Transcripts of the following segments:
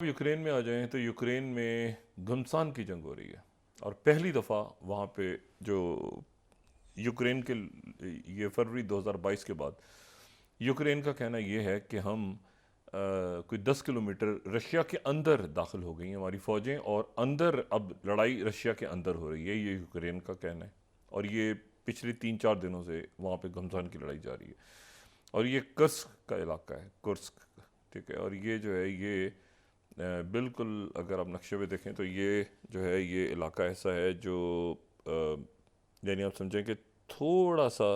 Ukraine में आ जाएं तो यूक्रेन में घमासान की जंग हो रही है। और पहली दफ़ा वहाँ पे जो यूक्रेन के ये फरवरी 2022 के बाद यूक्रेन का कहना ये है कि हम कोई 10 किलोमीटर रशिया के अंदर दाखिल हो गई हैं हमारी फ़ौजें, और अंदर अब लड़ाई रशिया के अंदर हो रही है, ये यूक्रेन का कहना है। और ये पिछले 3-4 दिनों से वहाँ पे घमासान की लड़ाई जारी है। और ये कुर्स्क का इलाका है, कुर्स्क, ठीक है। और ये जो है ये बिल्कुल अगर आप नक्शे पे देखें तो ये जो है ये इलाका ऐसा है जो यानी आप समझें कि थोड़ा सा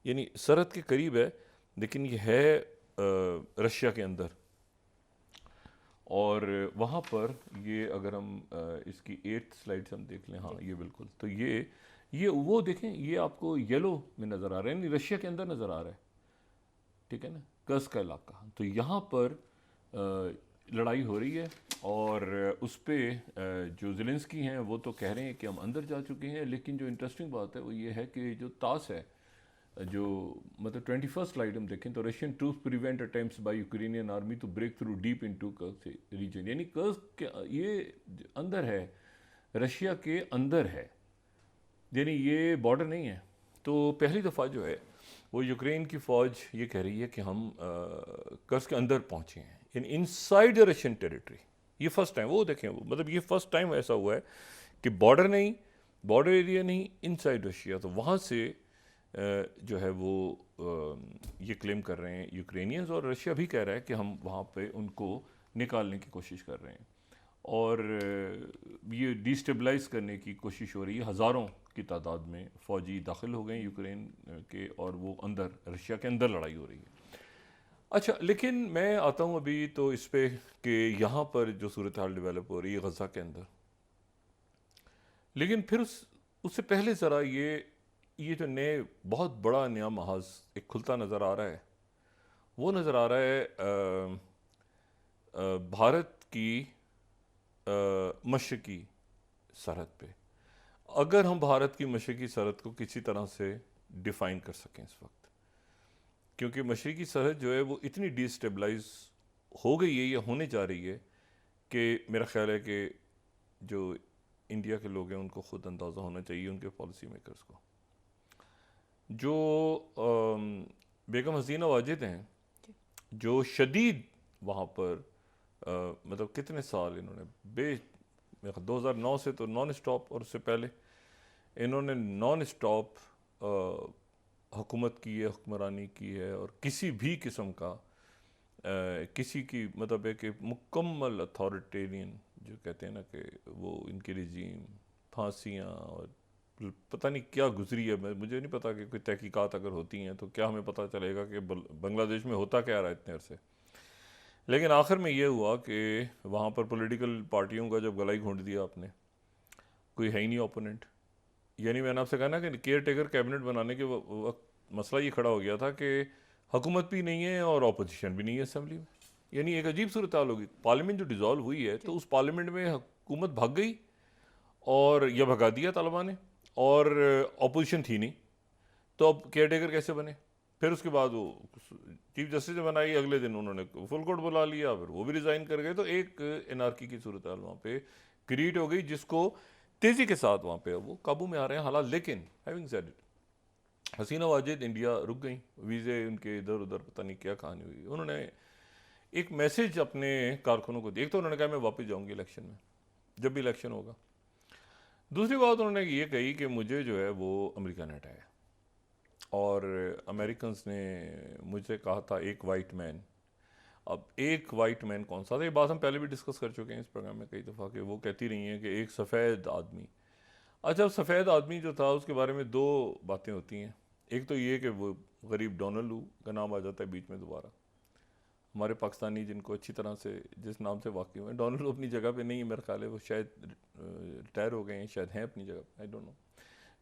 यानी सरहद के करीब है, लेकिन ये है रशिया के अंदर। और वहाँ पर ये अगर हम इसकी 8th स्लाइड से हम देख लें, हाँ ये बिल्कुल, तो ये वो देखें, ये आपको येलो में नज़र आ रहा है, यानी रशिया के अंदर नज़र आ रहा है, ठीक है ना, कर्स्क का इलाका। तो यहाँ पर लड़ाई हो रही है, और उस पर जो ज़ेलेंस्की हैं वो तो कह रहे हैं कि हम अंदर जा चुके हैं। लेकिन जो इंटरेस्टिंग बात है वो ये है कि जो तास है, जो मतलब 21st स्लाइड हम देखें तो Russian troops prevent attempts by Ukrainian army to break through deep into Kursk region, यानी कर्स्क के ये अंदर है, रशिया के अंदर है, यानी ये बॉर्डर नहीं है। तो पहली दफ़ा जो है वो यूक्रेन की फ़ौज ये कह रही है कि हम कर्स्क के अंदर पहुँचे हैं, यानी इनसाइड द रशियन टेरिटरी। ये फर्स्ट टाइम, वो देखें, वो मतलब ये फर्स्ट टाइम ऐसा हुआ है कि बॉर्डर नहीं, बॉर्डर एरिया नहीं, इनसाइड रशिया। तो वहाँ से जो है वो ये क्लेम कर रहे हैं यूक्रेनियंस, और रशिया भी कह रहा है कि हम वहाँ पे उनको निकालने की कोशिश कर रहे हैं। और ये डिस्टेबलाइज करने की कोशिश हो रही है। हज़ारों की तादाद में फ़ौजी दाखिल हो गए यूक्रेन के, और वो अंदर रशिया के अंदर लड़ाई हो रही है। अच्छा, लेकिन मैं आता हूँ अभी तो इस पे कि यहाँ पर जो सूरत हाल डेवलप हो रही है गज़ा के अंदर। लेकिन फिर उससे पहले ज़रा ये जो नए बहुत बड़ा नया महाज एक खुलता नज़र आ रहा है, वो नज़र आ रहा है भारत की मशरकी सरहद पे। अगर हम भारत की मशरकी सरहद को किसी तरह से डिफ़ाइन कर सकें इस वक्त, क्योंकि मशरकी सरहद जो है वो इतनी डिस्टेबलाइज हो गई है या होने जा रही है कि मेरा ख्याल है कि जो इंडिया के लोग हैं उनको खुद अंदाज़ा होना चाहिए, उनके पॉलिसी मेकर्स को। जो बेगम हसीना वाजिद हैं, जो शदीद वहाँ पर मतलब कितने साल इन्होंने 2009 से तो नॉन स्टॉप, और उससे पहले इन्होंने नॉन स्टॉप हुकूमत की है, हुक्मरानी की है, और किसी भी किस्म का किसी की मतलब है कि मुकम्मल अथॉरिटेरियन जो कहते हैं ना कि वो इनकी रिजीम, फांसियाँ और पता नहीं क्या गुजरी है। मुझे नहीं पता कि कोई तहकीकात अगर होती हैं तो क्या हमें पता चलेगा कि बांग्लादेश में होता क्या रहा इतने अरसे। लेकिन आखिर में ये हुआ कि वहाँ पर पॉलिटिकल पार्टियों का जब गला ही घोंट दिया आपने, कोई है ही नहीं ओपोनेंट। यानी मैंने आपसे कहा ना कि केयर टेकर कैबिनेट बनाने के वक्त मसला ये खड़ा हो गया था कि हुकूमत भी नहीं है और अपोजिशन भी नहीं है असेंबली में। यानी एक अजीब सूरत हाल होगी। पार्लियामेंट जो डिज़ोल्व हुई है तो उस पार्लियामेंट में हुकूमत भाग गई, और यह भगा दिया तालिबान ने, और अपोजिशन थी नहीं, तो अब केयर टेकर कैसे बने? फिर उसके बाद वो चीफ जस्टिस ने बनाई, अगले दिन उन्होंने फुल कोर्ट बुला लिया, फिर वो भी रिज़ाइन कर गए। तो एक एनार्की की सूरत हाल वहाँ पे क्रिएट हो गई, जिसको तेज़ी के साथ वहाँ पे वो काबू में आ रहे हैं हालात। लेकिन having said it, Hasina Wajid India रुक गई, वीज़े उनके इधर उधर पता नहीं क्या कहानी हुई। उन्होंने एक मैसेज अपने कारकुनों को दिया। एक तो उन्होंने कहा मैं वापस जाऊँगी इलेक्शन में, जब भी इलेक्शन होगा। दूसरी बात उन्होंने ये कही कि मुझे जो है वो अमेरिका ने हटाया, और अमेरिकन्स ने मुझे कहा था एक वाइट मैन। अब एक वाइट मैन कौन सा था, ये बात हम पहले भी डिस्कस कर चुके हैं इस प्रोग्राम में कई दफ़ा, कि वो कहती रही हैं कि एक सफ़ेद आदमी। अच्छा, अब सफ़ेद आदमी जो था उसके बारे में दो बातें होती हैं। एक तो ये कि वो गरीब डोनाल्ड लू का नाम आ जाता है बीच में दोबारा। हमारे पाकिस्तानी जिनको अच्छी तरह से जिस नाम से वाकिफ़ हैं, डोनाल्ड लू अपनी जगह पे नहीं है मेरा ख्याल है, वो शायद रिटायर हो गए हैं, शायद हैं अपनी जगह, आई डोंट नो।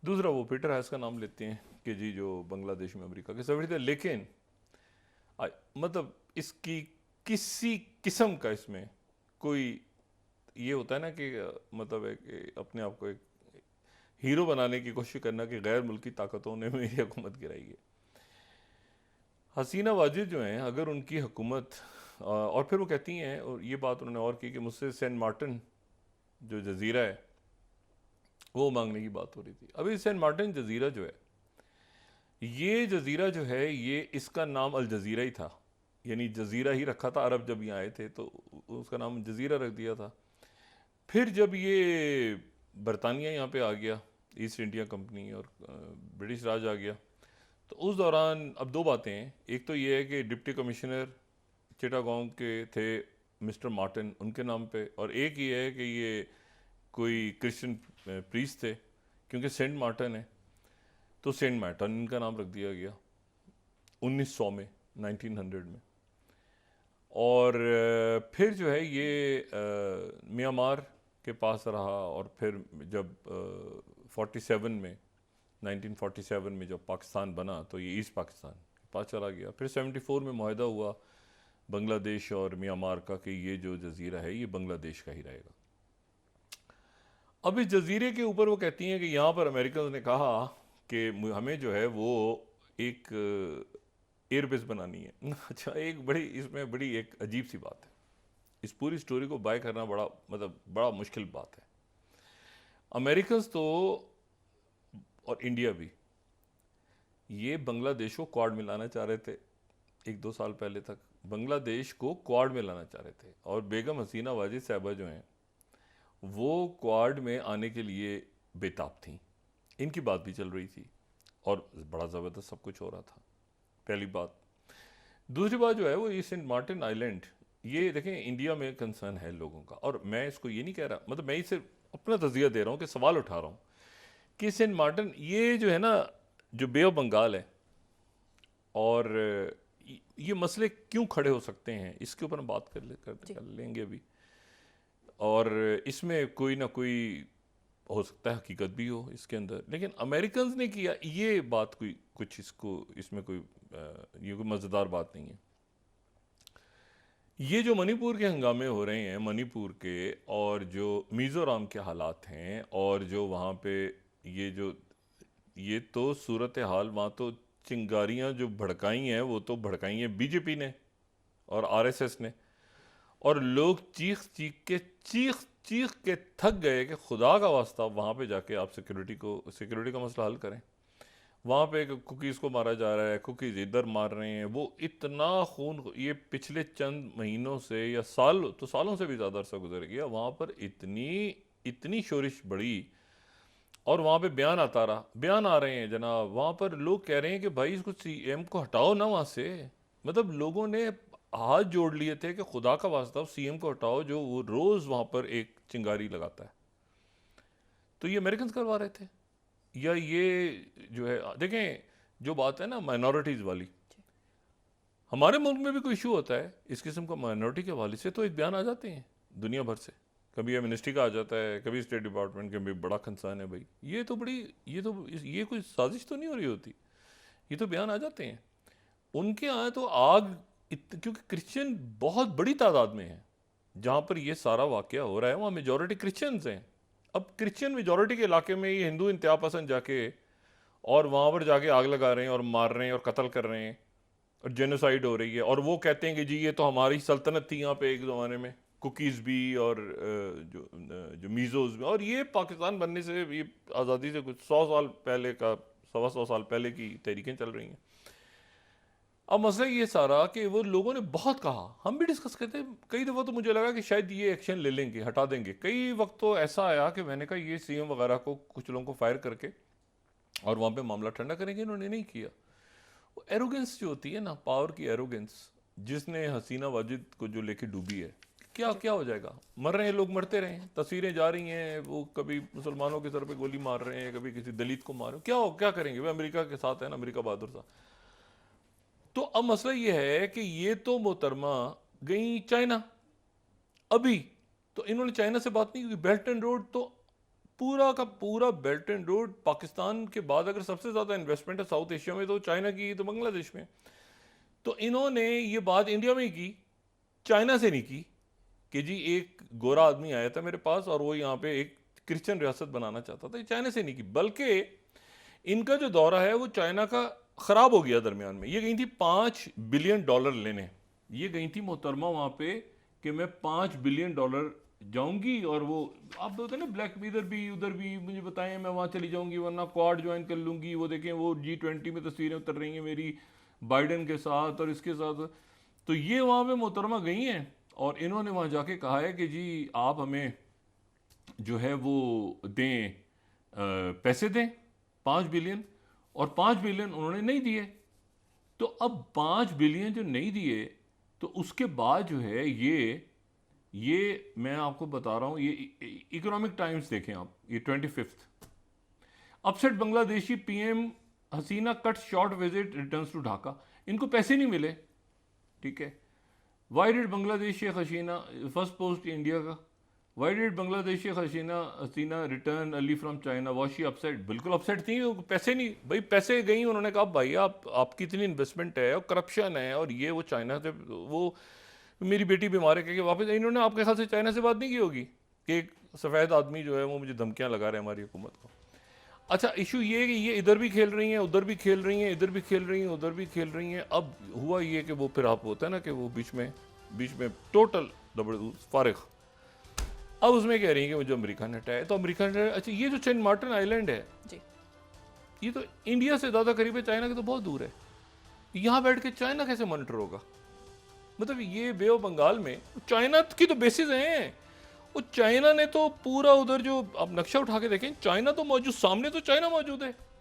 दूसरा वो पीटर हैस का नाम लेते हैं कि जी जो बांग्लादेश में अमेरिका के सफीर थे। लेकिन मतलब इसकी किसी किस्म का इसमें कोई ये होता है ना कि मतलब है कि अपने आप को एक हीरो बनाने की कोशिश करना कि गैर मुल्की ताकतों ने मेरी हुकूमत गिराई है। हसीना वाजिद जो हैं, अगर उनकी हुकूमत और फिर वो कहती हैं, और ये बात उन्होंने और की कि मुझसे सेंट मार्टिन जो जजीरा है वो मांगने की बात हो रही थी। अभी सेंट मार्टिन जजीरा जो है, ये जजीरा जो है, ये इसका नाम अल जजीरा ही था, यानी जजीरा ही रखा था। अरब जब यहाँ आए थे तो उसका नाम जजीरा रख दिया था। फिर जब ये बरतानिया यहाँ पे आ गया, ईस्ट इंडिया कंपनी, और ब्रिटिश राज आ गया, तो उस दौरान अब दो बातें हैं। एक तो ये है कि डिप्टी कमिश्नर चिटागोंग के थे मिस्टर मार्टिन, उनके नाम पे, और एक ये है कि ये कोई क्रिश्चियन प्रीस्ट थे, क्योंकि सेंट मार्टिन है तो सेंट मार्टिन इनका नाम रख दिया गया 1900 में, 1900 में। और फिर जो है ये म्यांमार के पास रहा, और फिर जब 47 में, 1947 में जब पाकिस्तान बना तो ये ईस्ट पाकिस्तान के पास चला गया। फिर 74 में मुआहदा हुआ बांग्लादेश और म्यांमार का कि ये जो जजीरा है ये बांग्लादेश का ही रहेगा। अब इस जजीरे के ऊपर वो कहती हैं कि यहाँ पर अमेरिकन ने कहा कि हमें जो है वो एक एयरबेस बनानी है। अच्छा, एक बड़ी इसमें बड़ी एक अजीब सी बात है, इस पूरी स्टोरी को बाय करना बड़ा मुश्किल बात है। अमेरिकन तो और इंडिया भी ये बांग्लादेश को क्वाड में लाना चाह रहे थे। 1-2 साल पहले तक बांग्लादेश को क्वाड में लाना चाह रहे थे, और बेगम हसीना वाजिद साहबा जो हैं वो क्वाड में आने के लिए बेताब थी। इनकी बात भी चल रही थी और बड़ा ज़बरदस्त सब कुछ हो रहा था, पहली बात। दूसरी बात जो है वो ये सेंट मार्टिन आइलैंड, ये देखें इंडिया में कंसर्न है लोगों का, और मैं इसको ये नहीं कह रहा, मतलब मैं इसे अपना तज़किया दे रहा हूँ कि सवाल उठा रहा हूँ कि सेंट मार्टिन ये जो है ना, जो बे ऑफ बंगाल है, और ये मसले क्यों खड़े हो सकते हैं, इसके ऊपर हम बात कर लेंगे अभी। और इसमें कोई ना कोई हो सकता है हकीकत भी हो इसके अंदर, लेकिन अमेरिकन ने किया ये बात कोई कुछ इसमें कोई ये कोई मज़ेदार बात नहीं है। ये जो मणिपुर के हंगामे हो रहे हैं, मणिपुर के, और जो मिज़ोरम के हालात हैं, और जो वहाँ पे ये तो सूरत हाल, वहाँ तो चिंगारियाँ जो भड़काई हैं वो तो भड़काई हैं बीजेपी ने और आरएसएस ने, और लोग चीख चीख के थक गए कि खुदा का वास्ता वहाँ पे जाके आप सिक्योरिटी का मसला हल करें। वहाँ पे कुकीज़ को मारा जा रहा है, कुकीज़ इधर मार रहे हैं, वो इतना खून, ये पिछले चंद महीनों से या सालों से भी ज़्यादा अरसा गुजर गया, वहाँ पर इतनी शोरिश बढ़ी, और वहाँ पे बयान आ रहे हैं जनाब, वहाँ पर लोग कह रहे हैं कि भाई इसको सीएम को हटाओ ना वहाँ से। मतलब लोगों ने हाथ जोड़ लिए थे कि खुदा का वास्ता सीएम को हटाओ, जो वो रोज़ वहाँ पर एक चिंगारी लगाता है। तो ये अमेरिकन करवा रहे थे, या ये जो है, देखें जो बात है ना माइनॉरिटीज़ वाली, हमारे मुल्क में भी कोई इशू होता है इस किस्म का माइनॉरिटी के हवाले से, तो एक बयान आ जाते हैं दुनिया भर से, कभी ये मिनिस्ट्री का आ जाता है, कभी स्टेट डिपार्टमेंट के भी बड़ा कंसर्न है भाई, ये कोई साजिश तो नहीं हो रही होती, ये तो बयान आ जाते हैं। उनके यहाँ तो क्योंकि क्रिश्चियन बहुत बड़ी तादाद में है जहाँ पर ये सारा वाक़या हो रहा है, वहाँ मेजॉरिटी क्रिश्चियंस हैं। अब क्रिश्चियन मेजॉरिटी के इलाके में ये हिंदू इंतहा पसंद जाके और वहाँ पर जाके आग लगा रहे हैं और मार रहे हैं और कत्ल कर रहे हैं और जेनोसाइड हो रही है, और वो कहते हैं कि जी ये तो हमारी सल्तनत थी यहाँ पे एक ज़माने में, कुकीज़ भी और जो मीज़ोज़ भी, और ये पाकिस्तान बनने से, ये आज़ादी से कुछ 100 साल पहले का, 125 साल पहले की तहरीकें चल रही हैं। अब मसला ये सारा कि वो लोगों ने बहुत कहा, हम भी डिस्कस करते, कई दफ़ा तो मुझे लगा कि शायद ये एक्शन ले लेंगे, हटा देंगे। कई वक्त तो ऐसा आया कि मैंने कहा ये सीएम वगैरह को, कुछ लोगों को फायर करके और वहाँ पे मामला ठंडा करेंगे, इन्होंने नहीं किया। वो एरोगेंस जो होती है ना, पावर की एरोगेंस, जिसने हसीना वाजिद को जो लेके डूबी है, क्या हो जाएगा, मर रहे हैं लोग, मरते रहे, तस्वीरें जा रही हैं, वो कभी मुसलमानों के सर पे गोली मार रहे हैं, कभी किसी दलित को मार रहे हैं, क्या करेंगे, वो अमेरिका के साथ है ना, अमेरिका बहादुर था। तो अब मसला ये है कि ये तो मोहतरमा गई चाइना, अभी तो इन्होंने चाइना से बात नहीं की। बेल्ट एंड रोड तो पूरा का पूरा बेल्ट एंड रोड, पाकिस्तान के बाद अगर सबसे ज़्यादा इन्वेस्टमेंट है साउथ एशिया में तो चाइना की, तो बांग्लादेश में। तो इन्होंने ये बात इंडिया में की, चाइना से नहीं की कि जी एक गोरा आदमी आया था मेरे पास और वो यहाँ पे एक क्रिश्चियन रियासत बनाना चाहता था, चाइना से नहीं की। बल्कि इनका जो दौरा है वो चाइना का ख़राब हो गया दरमियान में। ये गई थी $5 बिलियन लेने ये गई थी मोहतरमा वहाँ पे कि मैं $5 बिलियन जाऊंगी, और वो आप बोलते हैं ना ब्लैक, इधर भी उधर भी मुझे बताएं, मैं वहाँ चली जाऊंगी, वरना क्वाड ज्वाइन कर लूंगी। वो देखें वो G20 में तस्वीरें उतर रही हैं मेरी बाइडेन के साथ और इसके साथ। तो ये वहाँ पे मोहतरमा गई हैं और इन्होंने वहाँ जाके कहा है कि जी आप हमें जो है वो दें, पैसे दें 5 बिलियन, और 5 बिलियन उन्होंने नहीं दिए। तो अब 5 बिलियन जो नहीं दिए, तो उसके बाद जो है ये मैं आपको बता रहा हूँ, ये इकोनॉमिक टाइम्स देखें आप, ये 25 upset Bangladeshi PM Hasina cut short visit returns to Dhaka. इनको पैसे नहीं मिले, ठीक है। Why did Bangladeshi Hasina, first post India का, why did Bangladeshi Hasina return early from China, was she upset? बिल्कुल अपसेट थी, पैसे नहीं भाई, पैसे गई, उन्होंने कहा भाई आपकी इतनी इन्वेस्टमेंट है और करप्शन है और ये वो चाइना से, वो मेरी बेटी बीमार है कि वापस, इन्होंने आपके ख्याल से चाइना से बात नहीं की होगी कि एक सफ़ेद आदमी जो है वो मुझे धमकियां लगा रहे हैं हमारी हुकूमत को। अच्छा, इशू ये है कि ये इधर भी खेल रही हैं, उधर भी खेल रही हैं, इधर भी खेल रही हैं, उधर भी खेल रही हैं। अब हुआ ये कि वो फिर आप होता है ना कि वो बीच में टोटल फारिग। अब उसमें कह रही हैं कि मुझे अमेरिका ने हटाया, तो अमेरिका ने, अच्छा ये जो सेंट मार्टिन आइलैंड है जी, ये तो इंडिया से ज़्यादा करीब है, चाइना के तो बहुत दूर है। यहाँ बैठ के चाइना कैसे मॉनिटर होगा? मतलब ये बे ऑफ बंगाल में चाइना की तो बेसिस हैं। वो चाइना ने तो पूरा उधर जो आप नक्शा उठा के देखें, चाइना तो मौजूद, सामने तो चाइना मौजूद है।